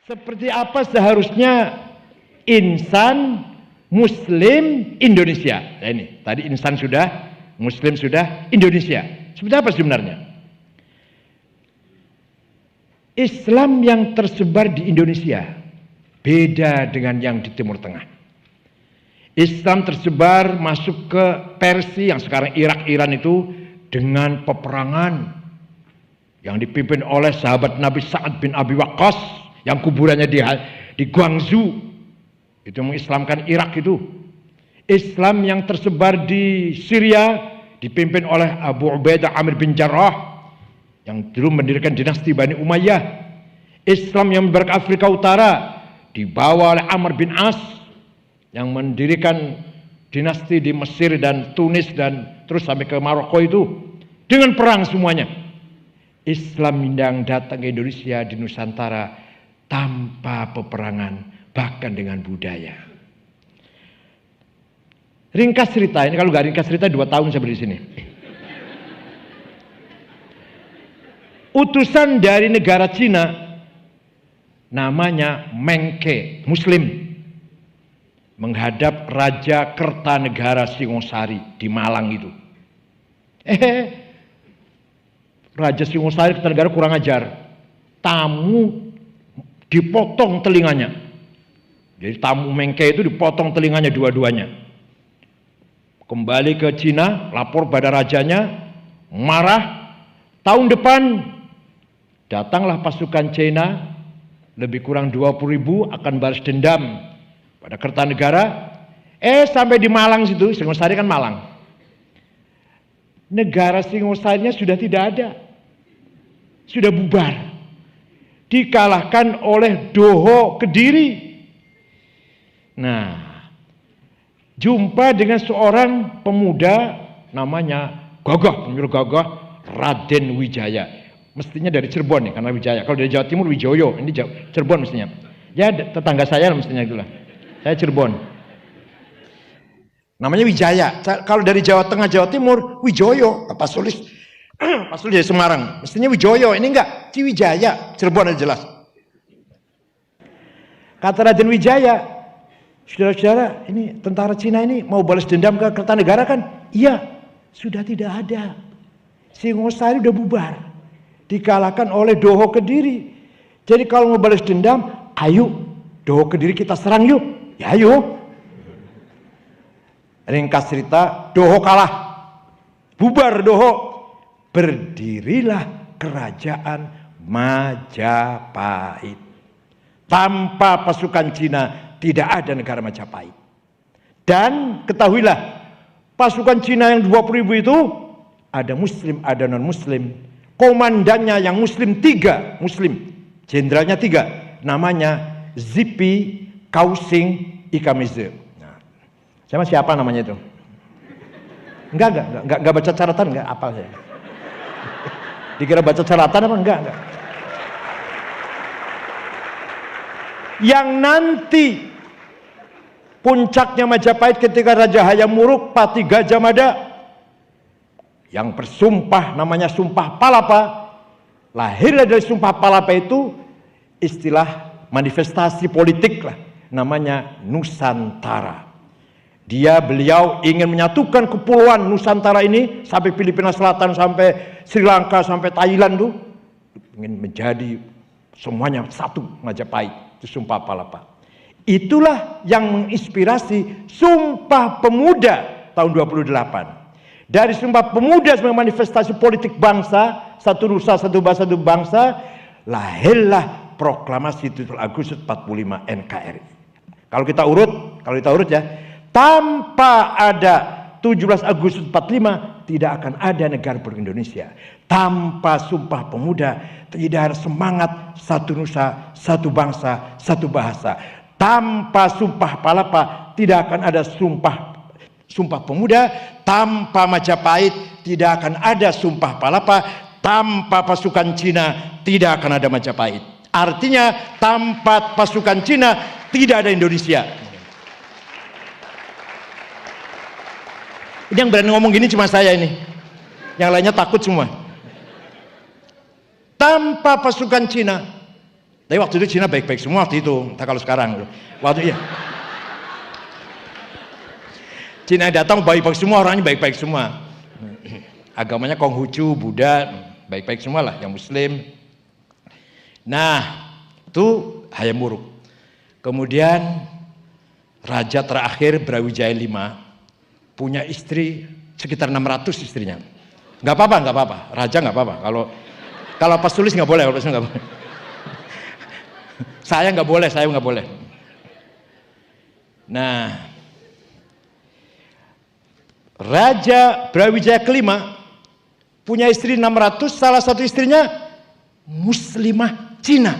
Seperti apa seharusnya insan Muslim Indonesia? Nah ini, tadi insan sudah, Muslim sudah, Indonesia. Seperti apa sebenarnya? Islam yang tersebar di Indonesia beda dengan yang di Timur Tengah. Islam tersebar masuk ke Persia yang sekarang Irak, Iran itu dengan peperangan yang dipimpin oleh sahabat Nabi Sa'ad bin Abi Waqqas yang kuburannya di Guangzhou, itu mengislamkan Irak itu. Islam yang tersebar di Syria dipimpin oleh Abu Ubaidah Amir bin Jarrah yang dulu mendirikan dinasti Bani Umayyah. Islam yang menyebar ke Afrika Utara dibawa oleh Amr bin As yang mendirikan dinasti di Mesir dan Tunis dan terus sampai ke Maroko itu dengan perang semuanya. Islam yang datang ke Indonesia di Nusantara tanpa peperangan, bahkan dengan budaya. Ringkas cerita, ini kalau nggak ringkas cerita 2 tahun saya berdiri di sini. Utusan dari negara Cina, namanya Meng Ke, Muslim, menghadap Raja Kertanegara Singosari di Malang itu. Raja Singosari Kertanegara kurang ajar, tamu dipotong telinganya. Jadi tamu Meng Ke itu dipotong telinganya dua-duanya. Kembali ke Cina, lapor pada rajanya, marah. Tahun depan datanglah pasukan Cina, lebih kurang 20.000 akan balas dendam pada Kertanegara. Sampai di Malang situ, Singosari kan Malang. Negara Singosarinya sudah tidak ada. Sudah bubar. Dikalahkan oleh Doho Kediri. Nah, jumpa dengan seorang pemuda namanya Gagah Raden Wijaya. Mestinya dari Cirebon nih, karena Wijaya. Kalau dari Jawa Timur Wijoyo, ini Cirebon mestinya. Ya tetangga saya mestinya itulah. Saya Cirebon. Namanya Wijaya. Kalau dari Jawa Tengah, Jawa Timur Wijoyo. Pak Sulis dari Semarang, mestinya Wijoyo, ini enggak, Ciwijaya, Cirebon aja jelas. Kata Raden Wijaya, saudara-saudara, ini tentara Cina ini mau balas dendam ke Kertanegara kan? Iya, sudah tidak ada. Singosari udah bubar, dikalahkan oleh Doho Kediri. Jadi kalau mau balas dendam, ayo Doho Kediri kita serang yuk. Ya ayo. Ringkas cerita, Doho kalah, bubar Doho. Berdirilah kerajaan Majapahit. Tanpa pasukan Cina tidak ada negara Majapahit. Dan ketahuilah, pasukan Cina yang 20.000 itu ada Muslim, ada non-Muslim. Komandannya yang Muslim 3, Muslim. Jenderalnya 3, namanya Zipi Kausing Ikamize. Nah, sama siapa namanya itu? Enggak baca catatan, enggak apa saya. Dikira baca catatan apa? Enggak. Yang nanti puncaknya Majapahit ketika Raja Hayam Wuruk Pati Gajah Mada yang bersumpah namanya Sumpah Palapa. Lahirlah dari Sumpah Palapa itu istilah manifestasi politik lah, namanya Nusantara. Beliau ingin menyatukan kepulauan Nusantara ini sampai Filipina Selatan, sampai Sri Lanka, sampai Thailand tuh, ingin menjadi semuanya satu Majapahit. Itu Sumpah Palapa. Itulah yang menginspirasi Sumpah Pemuda tahun 28. Dari Sumpah Pemuda sebagai manifestasi politik bangsa, satu nusa, satu bahasa, satu bangsa, lahirlah Proklamasi 7 Agustus 45 NKRI. Kalau kita urut ya, tanpa ada 17 Agustus 45 tidak akan ada negara baru Indonesia. Tanpa Sumpah Pemuda tidak ada semangat satu nusa, satu bangsa, satu bahasa. Tanpa Sumpah Palapa tidak akan ada Sumpah Pemuda. Tanpa Majapahit tidak akan ada Sumpah Palapa. Tanpa pasukan Cina tidak akan ada Majapahit. Artinya tanpa pasukan Cina tidak ada Indonesia. Ini yang berani ngomong gini cuma saya ini. Yang lainnya takut semua. Tanpa pasukan Cina Tapi waktu itu Cina baik-baik semua waktu itu. Tak kalau sekarang. Waktu iya. Cina datang baik-baik semua, orangnya baik-baik semua. Agamanya Konghucu, Buddha, baik-baik semua lah, yang Muslim. Nah, itu Hayam Wuruk. Kemudian raja terakhir Brawijaya V punya istri sekitar 600 istrinya. Nggak apa-apa. Raja nggak apa-apa. Kalau pas tulis nggak boleh, kalau pas nggak boleh. Saya nggak boleh. Nah, Raja Brawijaya kelima punya istri 600, salah satu istrinya Muslimah Cina.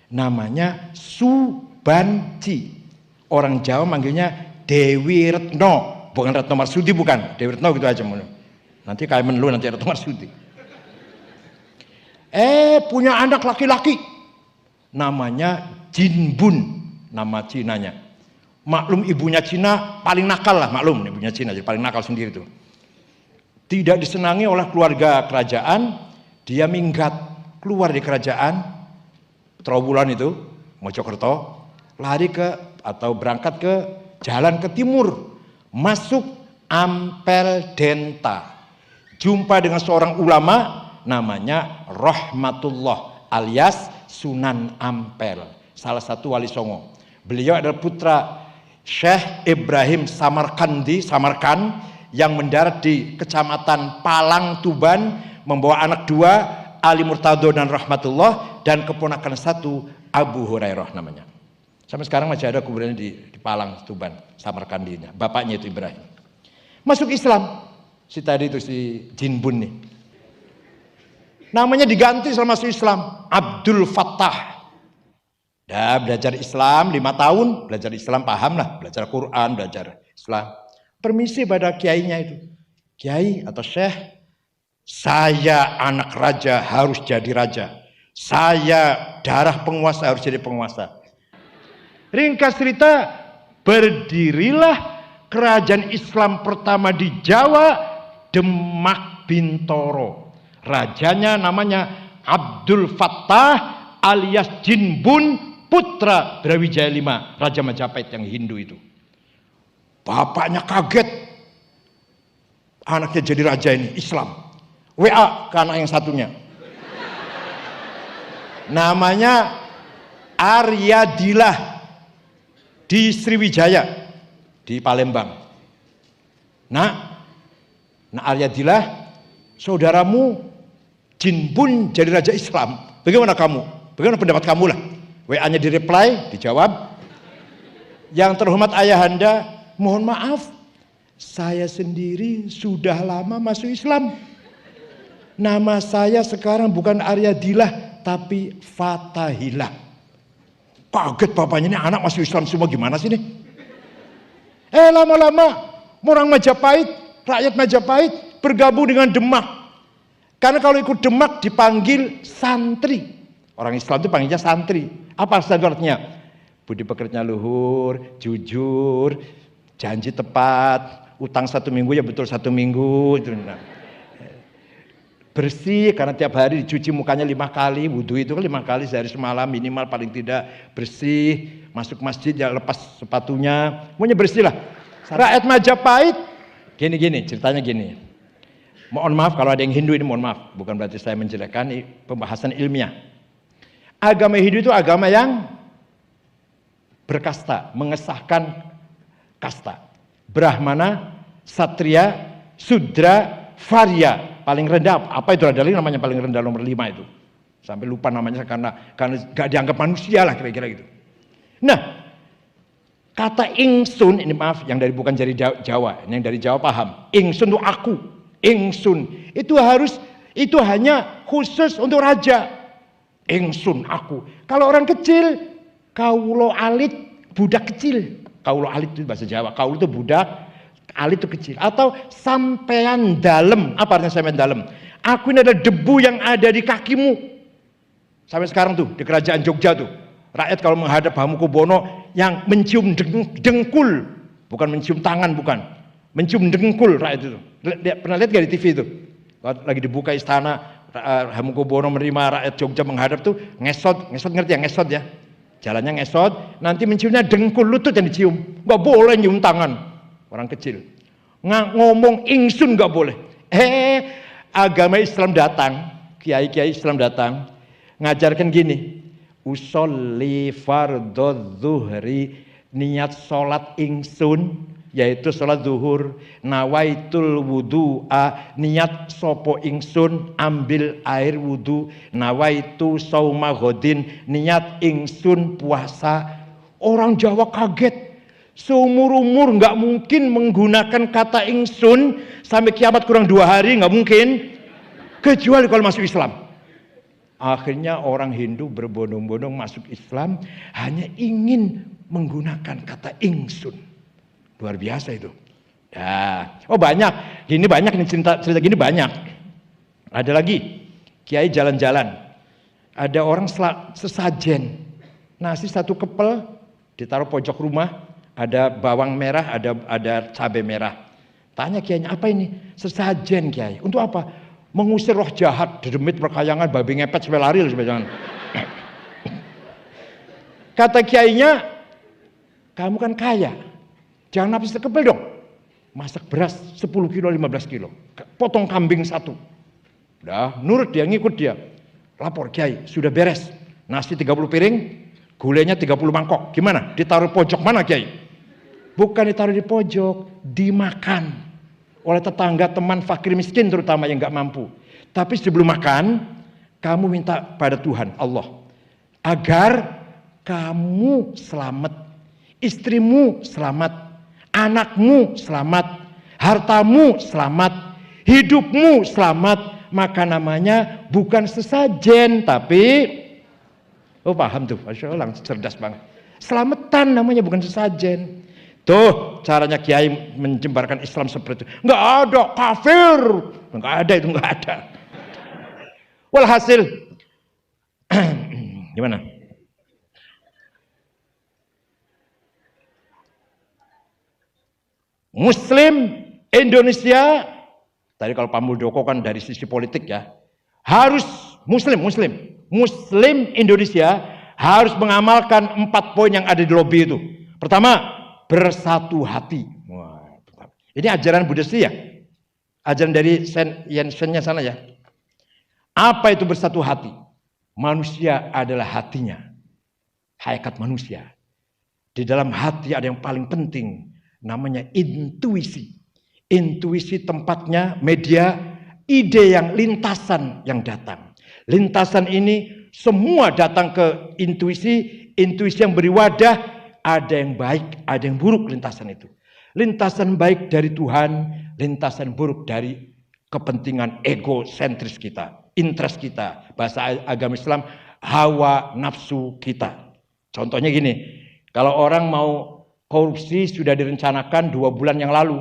Namanya Subanci. Orang Jawa manggilnya Dewi Retno, bukan Retno Marsudi, bukan. Dewi Retno gitu aja. Nanti kayak menelu nanti Retno Marsudi. Punya anak laki-laki. Namanya Jinbun, nama Cinanya. Maklum ibunya Cina paling nakal lah, maklum ibunya Cina jadi paling nakal sendiri tuh. Tidak disenangi oleh keluarga kerajaan, dia minggat keluar di kerajaan Trowulan itu, Mojokerto, lari atau berangkat ke jalan ke timur, masuk Ampel Denta. Jumpa dengan seorang ulama namanya Rahmatullah alias Sunan Ampel, salah satu wali Songo. Beliau adalah putra Syekh Ibrahim Samarkand yang mendarat di Kecamatan Palang, Tuban, membawa anak dua, Ali Murtado dan Rahmatullah, dan keponakan satu, Abu Hurairah namanya. Sampai sekarang masih ada kuburannya di Palang, Tuban, Samarkandinya. Bapaknya itu Ibrahim. Masuk Islam, si Jinbun nih. Namanya diganti selama masuk Islam, Abdul Fattah. Dah belajar Islam 5 tahun, belajar Islam paham lah, belajar Quran, belajar Islam. Permisi pada kiainya itu. Kiai atau syekh, saya anak raja harus jadi raja. Saya darah penguasa harus jadi penguasa. Ringkas cerita, berdirilah kerajaan Islam pertama di Jawa, Demak Bintoro. Rajanya namanya Abdul Fattah alias Jinbun, putra Brawijaya V, Raja Majapahit yang Hindu itu. Bapaknya kaget, anaknya jadi raja ini Islam. WA ke anak yang satunya, namanya Aryadilah di Sriwijaya di Palembang. Nah Aryadilah, saudaramu Jinbun jadi raja Islam. Bagaimana kamu? Bagaimana pendapat kamu lah? WA-nya direply, dijawab. Yang terhormat ayahanda, mohon maaf, saya sendiri sudah lama masuk Islam. Nama saya sekarang bukan Aryadilah, tapi Fatahillah. Kaget bapaknya, ini anak masuk Islam semua, gimana sih nih? Lama-lama orang Majapahit, rakyat Majapahit bergabung dengan Demak. Karena kalau ikut Demak dipanggil santri. Orang Islam itu panggilnya santri. Apa artinya? Budi pekertinya luhur, jujur, janji tepat, utang 1 minggu ya betul 1 minggu. Bersih karena tiap hari dicuci mukanya 5 kali, wudhu itu kan 5 kali sehari semalam minimal paling tidak, bersih, masuk masjid ya lepas sepatunya, pokoknya bersih lah. Rakyat Majapahit gini ceritanya gini. Mohon maaf kalau ada yang Hindu ini, mohon maaf, bukan berarti saya menjelekkan, pembahasan ilmiah. Agama Hindu itu agama yang berkasta, mengesahkan kasta. Brahmana, Satria, Sudra, Varya. Paling rendah, apa itu ada lagi namanya paling rendah nomor 5 itu. Sampai lupa namanya karena gak dianggap manusia lah kira-kira gitu. Nah, kata ingsun, ini maaf yang dari bukan dari Jawa, yang dari Jawa paham. Ingsun itu aku, ingsun. Itu hanya khusus untuk raja. Ingsun aku. Kalau orang kecil, kaulo alit, budak kecil. Kaulo alit itu bahasa Jawa. Kaulo itu budak, alit itu kecil. Atau sampean dalem. Apa artinya sampean dalem? Aku ini adalah debu yang ada di kakimu. Sampai sekarang tuh di kerajaan Jogja tuh, rakyat kalau menghadap Hamengkubuwono yang mencium dengkul, bukan mencium tangan, bukan. Mencium dengkul rakyat itu. Pernah lihat gak di TV itu? Lagi dibuka istana, Hamengkubuwono menerima rakyat Jogja menghadap tuh ngesot ngerti ya, ngesot ya. Jalannya ngesot, nanti menciumnya dengkul, lutut yang dicium. Nggak boleh nyium tangan orang kecil. Ngomong ingsun nggak boleh. Agama Islam datang, kiai-kiai Islam datang, ngajarkan gini, usolli fardhu zuhri, niat sholat ingsun, yaitu sholat zuhur, nawaitul wudu'a, niat sopo ingsun ambil air wudu, nawaitu sauma ghodin, niat ingsun puasa. Orang Jawa kaget, seumur-umur nggak mungkin menggunakan kata ingsun sampai kiamat kurang 2 hari, nggak mungkin, kecuali kalau masuk Islam. Akhirnya orang Hindu berbondong-bondong masuk Islam hanya ingin menggunakan kata ingsun. Luar biasa itu. Ya, oh banyak. Gini banyak nih cerita gini banyak. Ada lagi, kiai jalan-jalan. Ada orang sesajen. Nasi 1 kepel ditaruh pojok rumah, ada bawang merah, ada cabai merah. Tanya kiainya, apa ini? Sesajen kiai. Untuk apa? Mengusir roh jahat, demit perkayangan, babi ngepet sampai lari loh jangan. Kata kiainya, kamu kan kaya. Jangan habis sekepel dong. Masak beras 10 kilo, 15 kilo. Potong kambing 1. Udah, nurut dia, ngikut dia. Lapor kiai, sudah beres. Nasi 30 piring, gulanya 30 mangkok. Gimana? Ditaruh pojok mana kiai? Bukan ditaruh di pojok, dimakan oleh tetangga, teman, fakir miskin terutama yang gak mampu. Tapi sebelum makan, kamu minta pada Tuhan, Allah, agar kamu selamat, istrimu selamat, anakmu selamat, hartamu selamat, hidupmu selamat. Maka namanya bukan sesajen, tapi oh paham tuh, Masya Allah, cerdas banget. Selamatan namanya, bukan sesajen. Tuh caranya kiai menjembarkan Islam seperti itu. Nggak ada, kafir. Nggak ada itu, nggak ada. Walhasil gimana? Muslim Indonesia, tadi kalau Pak Muldoko kan dari sisi politik ya, harus Muslim Indonesia harus mengamalkan 4 poin yang ada di lobby itu. Pertama, bersatu hati. Ini ajaran Buddhis ya, ajaran dari Yen-nya sana ya. Apa itu bersatu hati? Manusia adalah hatinya, hakikat manusia. Di dalam hati ada yang paling penting, namanya intuisi. Intuisi tempatnya media, ide yang lintasan yang datang. Lintasan ini semua datang ke intuisi yang beri wadah. Ada yang baik, ada yang buruk lintasan itu. Lintasan baik dari Tuhan, lintasan buruk dari kepentingan egosentris kita, interest kita. Bahasa agama Islam, hawa nafsu kita. Contohnya gini, kalau orang mau korupsi sudah direncanakan 2 bulan yang lalu.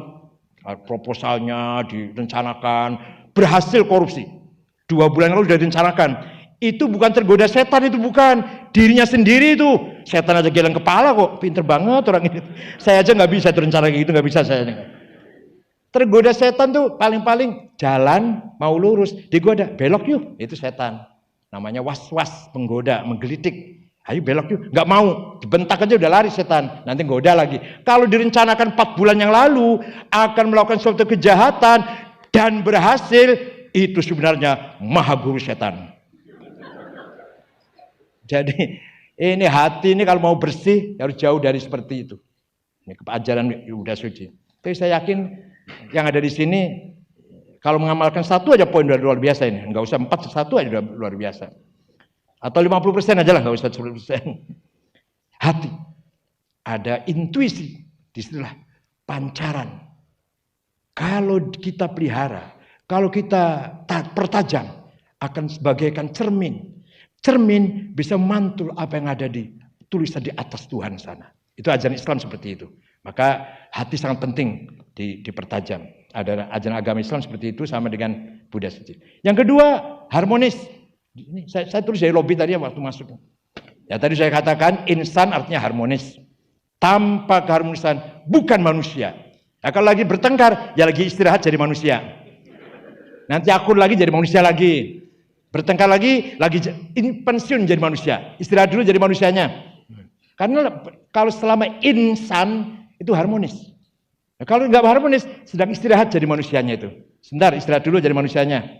Proposalnya direncanakan, berhasil korupsi. 2 bulan lalu sudah direncanakan. Itu bukan tergoda setan, itu bukan. Dirinya sendiri itu. Setan aja geleng kepala kok. Pinter banget orang ini. Saya aja nggak bisa rencana kayak gitu, nggak bisa saya. Tergoda setan tuh paling-paling jalan mau lurus, digoda, belok yuk. Itu setan. Namanya was-was, penggoda, menggelitik. Ayo belok yuk, nggak mau, dibentak aja udah lari setan, nanti goda lagi. Kalau direncanakan 4 bulan yang lalu akan melakukan suatu kejahatan dan berhasil, itu sebenarnya maha guru setan. Jadi ini hati ini kalau mau bersih harus jauh dari seperti itu. Ini ajaran udah suci. Tapi saya yakin yang ada di sini kalau mengamalkan 1 aja poin udah luar biasa ini, nggak usah 4, 1 aja udah luar biasa. Atau 50% aja lah, nggak usah 10%. Hati. Ada intuisi. Disitulah pancaran. Kalau kita pelihara, kalau kita pertajam, akan sebagaikan cermin. Cermin bisa mantul apa yang ada di tulisan di atas Tuhan sana. Itu ajaran Islam seperti itu. Maka hati sangat penting dipertajam. Ada ajaran agama Islam seperti itu sama dengan Buddha suci. Yang kedua, harmonis. Ini saya tulis dari lobby tadi waktu masuk. Ya tadi saya katakan insan artinya harmonis. Tanpa keharmonisan bukan manusia. Ya, kalau lagi bertengkar ya lagi istirahat jadi manusia. Nanti akur lagi jadi manusia lagi. Bertengkar lagi ini pensiun jadi manusia. Istirahat dulu jadi manusianya. Karena kalau selama insan itu harmonis. Nah, kalau nggak harmonis, sedang istirahat jadi manusianya itu. Sebentar, istirahat dulu jadi manusianya.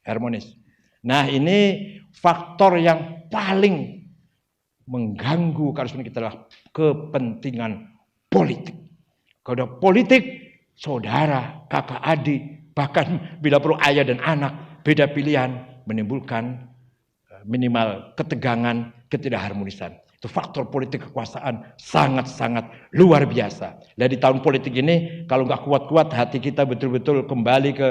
Harmonis. Nah, ini faktor yang paling mengganggu kalau kita adalah kepentingan politik. Kalau ada politik, saudara, kakak, adik, bahkan bila perlu ayah dan anak, beda pilihan, menimbulkan minimal ketegangan, ketidakharmonisan. Itu faktor politik kekuasaan sangat-sangat luar biasa. Dan di tahun politik ini, kalau nggak kuat-kuat hati kita betul-betul kembali ke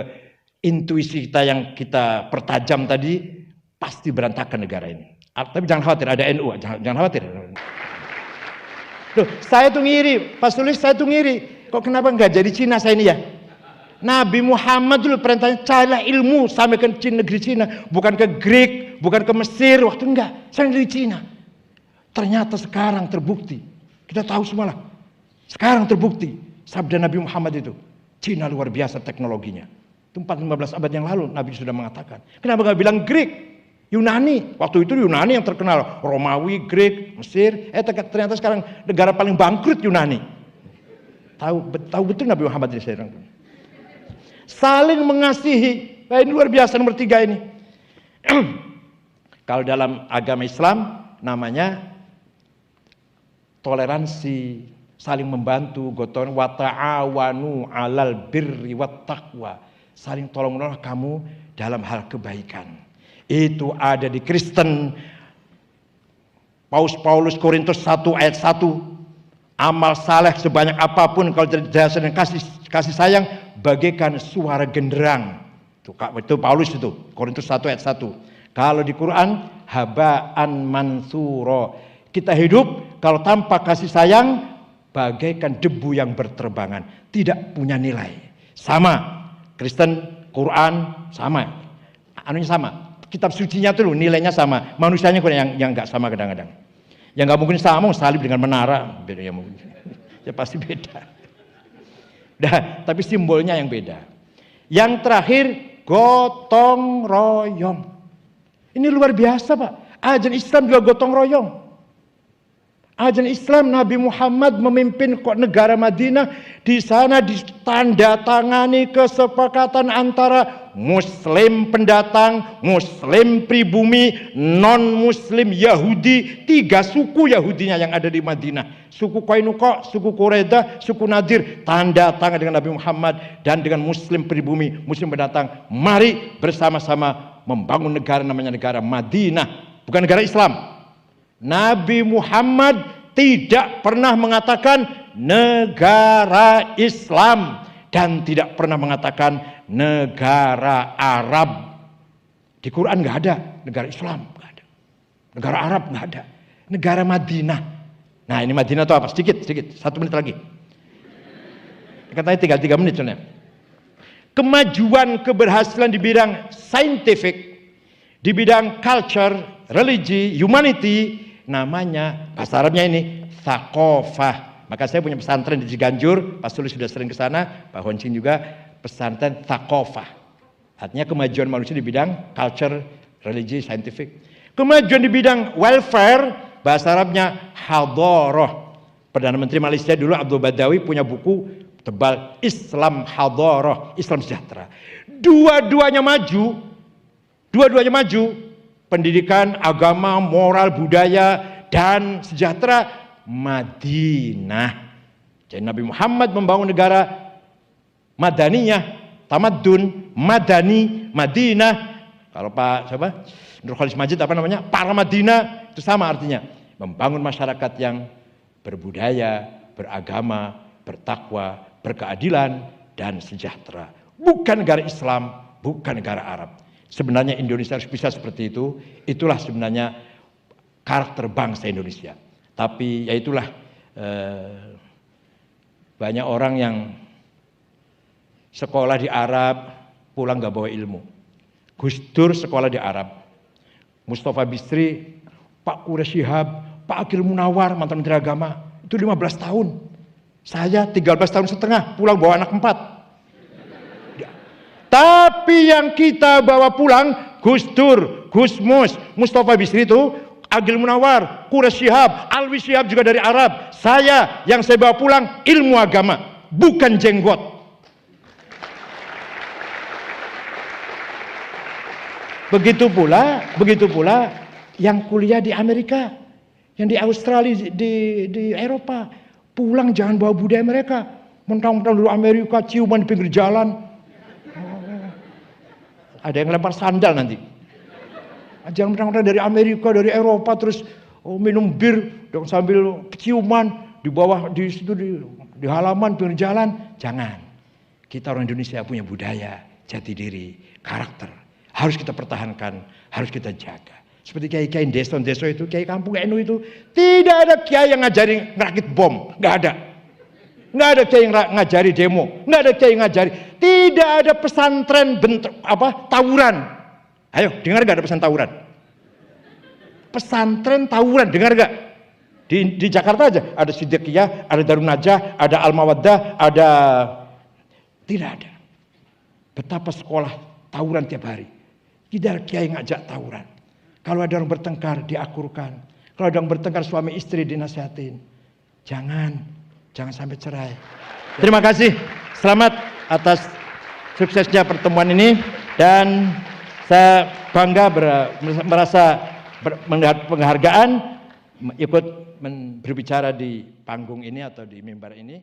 intuisi kita yang kita pertajam tadi, pasti berantakan negara ini. Tapi jangan khawatir, ada NU, jangan khawatir. Loh, saya tuh ngiri, Pak Sulis, saya tuh ngiri. Kok kenapa nggak jadi Cina saya ini ya? Nabi Muhammad dulu perintahnya carilah ilmu sampai ke negeri Cina, bukan ke Greek, bukan ke Mesir, waktu enggak, saya dari Cina. Ternyata sekarang terbukti, kita tahu semua lah. Sekarang terbukti sabda Nabi Muhammad itu, Cina luar biasa teknologinya. Itu 14 abad yang lalu Nabi sudah mengatakan. Kenapa nggak bilang Greek, Yunani? Waktu itu Yunani yang terkenal, Romawi, Greek, Mesir. Ternyata sekarang negara paling bangkrut Yunani. Tahu betul Nabi Muhammad ini saya bilang. Saling mengasihi. Nah, ini luar biasa nomor 3 ini. Kalau dalam agama Islam namanya toleransi, saling membantu, gotong wa ta'awanu 'alal birri wat taqwa. Saling tolong-menolong kamu dalam hal kebaikan. Itu ada di Kristen. Paulus Korintus 1 ayat 1. Amal saleh sebanyak apapun kalau tidak didasari dengan kasih sayang bagaikan suara genderang. Itu Paulus itu, Korintus 1 ayat 1. Kalau di Quran habaan mansuro. Kita hidup kalau tanpa kasih sayang bagaikan debu yang berterbangan, tidak punya nilai. Sama. Kristen, Quran sama. Anunya sama. Kitab sucinya tuh nilainya sama. Manusianya yang enggak sama kadang-kadang. Ya nggak mungkin sama, salib dengan menara, beda ya mungkin. Ya pasti beda. Nah, tapi simbolnya yang beda. Yang terakhir, gotong royong. Ini luar biasa, Pak. Ajaran Islam juga gotong royong. Ajaran Islam Nabi Muhammad memimpin negara Madinah, di sana ditandatangani kesepakatan antara Muslim pendatang, Muslim pribumi, non-Muslim Yahudi, 3 suku Yahudinya yang ada di Madinah. Suku Qainuqa, suku Quraidah, suku Nadir, tanda tangan dengan Nabi Muhammad dan dengan Muslim pribumi, Muslim pendatang. Mari bersama-sama membangun negara namanya negara Madinah, bukan negara Islam. Nabi Muhammad tidak pernah mengatakan negara Islam dan tidak pernah mengatakan negara Arab. Di Quran nggak ada negara Islam, nggak ada. Negara Arab nggak ada. Negara Madinah. Nah ini Madinah itu apa? Sedikit, 1 menit lagi. Katanya tinggal 3 menit soalnya. Kemajuan keberhasilan di bidang scientific, di bidang culture, religi, humanity, namanya bahasa Arabnya ini thaqafah. Maka saya punya pesantren di Ciganjur, Pak Sulis sudah sering ke sana, Pak Honcin juga, pesantren thaqafah. Artinya kemajuan manusia di bidang culture, religi, scientific. Kemajuan di bidang welfare, bahasa Arabnya hadarah. Perdana Menteri Malaysia dulu Abdul Badawi punya buku tebal Islam hadarah, Islam sejahtera. Dua-duanya maju. Pendidikan, agama, moral, budaya, dan sejahtera Madinah. Jadi Nabi Muhammad membangun negara Madaniyah, Tamadun, Madani, Madinah. Kalau Pak siapa? Nur Khalis Majid apa namanya? Para Madinah, itu sama artinya. Membangun masyarakat yang berbudaya, beragama, bertakwa, berkeadilan, dan sejahtera. Bukan negara Islam, bukan negara Arab. Sebenarnya Indonesia harus bisa seperti itu. Itulah sebenarnya karakter bangsa Indonesia. Tapi ya itulah banyak orang yang sekolah di Arab pulang gak bawa ilmu. Gus Dur sekolah di Arab. Mustafa Bisri, Pak Quraish Shihab, Pak Akhil Munawar mantan Menteri Agama itu 15 tahun. Saya 13 tahun setengah pulang bawa anak 4. Tapi yang kita bawa pulang Gus Dur, Gus Mus, Mustafa Bisri itu, Agil Munawar, Quraisy Shihab, Alwi Shihab juga dari Arab. Saya yang saya bawa pulang ilmu agama, bukan jenggot. Begitu pula yang kuliah di Amerika, yang di Australia, di Eropa, pulang jangan bawa budaya mereka. Mentang-mentang dulu Amerika ciuman di pinggir jalan. Ada yang lempar sandal nanti. Jangan mentang-mentang dari Amerika, dari Eropa terus minum bir dong sambil ciuman di bawah di situ di halaman pinggir jalan. Jangan. Kita orang Indonesia punya budaya, jati diri, karakter. Harus kita pertahankan, harus kita jaga. Seperti kiai-kiai desa-desa itu, kiai kampung NU itu, tidak ada kiai yang ngajari ngerakit bom, nggak ada. Nggak ada kiai yang ngajari demo, nggak ada kiai yang ngajari. Tidak ada pesantren tawuran. Ayo, dengar nggak ada pesan tawuran? Pesantren tawuran, dengar nggak? Di Jakarta aja ada Siddiqiyah, ada Darun Najah, ada Al Mawaddah, ada tidak ada. Betapa sekolah tawuran tiap hari. Tidak ada kiai ngajak tawuran. Kalau ada orang bertengkar diakurkan. Kalau ada orang bertengkar suami istri dinasihatin. Jangan sampai cerai. Terima kasih. Selamat atas suksesnya pertemuan ini dan saya bangga merasa mendapat penghargaan ikut berbicara di panggung ini atau di mimbar ini.